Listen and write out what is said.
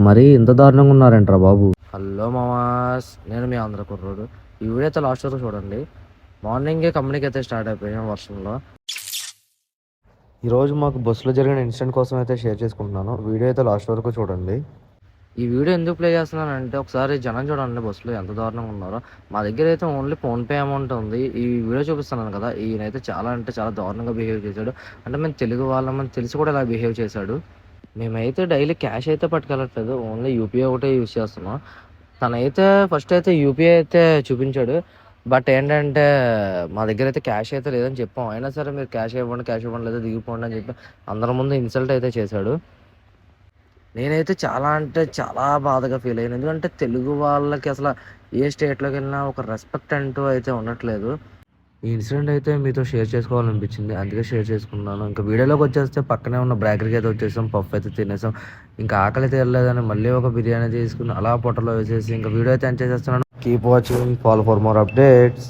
మరీ ఇంత దారుణంగా ఉన్నారంటరా బాబు. హలో మామాస్, నేను మీ ఆంధ్ర కుర్రోడు. ఈ వీడియో అయితే లాస్ట్ వరకు చూడండి. మార్నింగే కంపెనీకి అయితే స్టార్ట్ అయిపోయాం వర్షంలో. ఈరోజు మాకు బస్సులో జరిగిన ఇన్సిడెంట్ కోసం అయితే షేర్ చేసుకుంటున్నాను. వీడియో అయితే లాస్ట్ వరకు చూడండి. ఈ వీడియో ఎందుకు ప్లే చేస్తున్నానంటే ఒకసారి జనం చూడండి బస్సులో ఎంత దారుణంగా ఉన్నారో. మా దగ్గర అయితే ఓన్లీ ఫోన్పే అమౌంట్ ఉంది. ఈ వీడియో చూపిస్తున్నాను కదా, ఈయనైతే చాలా అంటే చాలా దారుణంగా బిహేవ్ చేశాడు. అంటే మేము తెలుగు వాళ్ళమని తెలిసి కూడా ఇలా బిహేవ్ చేశాడు. మేమైతే డైలీ క్యాష్ అయితే పట్టుకెళ్ళట్లేదు, ఓన్లీ యూపీఐ ఒకటే యూజ్ చేస్తున్నాం. తనైతే ఫస్ట్ అయితే యూపీఐ అయితే చూపించాడు. బట్ ఏంటంటే మా దగ్గర అయితే క్యాష్ అయితే లేదని చెప్పాం. అయినా సరే మీరు క్యాష్ ఇవ్వండి లేదా దిగిపోండి అని చెప్పి అందరి ముందు ఇన్సల్ట్ అయితే చేశాడు. నేనైతే చాలా అంటే చాలా బాధగా ఫీల్ అయ్యాను. ఎందుకంటే తెలుగు వాళ్ళకి అసలు ఏ స్టేట్లోకి వెళ్ళినా ఒక రెస్పెక్ట్ అంటూ అయితే ఉండట్లేదు. ఈ ఇన్సిడెంట్ అయితే మీతో షేర్ చేసుకోవాలనిపించింది, అందుకే షేర్ చేసుకున్నాను. ఇంకా వీడియోలోకి వచ్చేస్తే పక్కనే ఉన్న బేకరీకి అయితే వచ్చేసాం, పఫ్ అయితే తినేసాం. ఇంకా ఆకలి అయితే వెళ్ళలేదని మళ్ళీ ఒక బిర్యానీ తీసుకుని అలా పొట్టలో వేసేసి ఇంకా వీడియో అయితే ఎంజాయ్ చేస్తున్నాను. Keep watching, follow for more updates.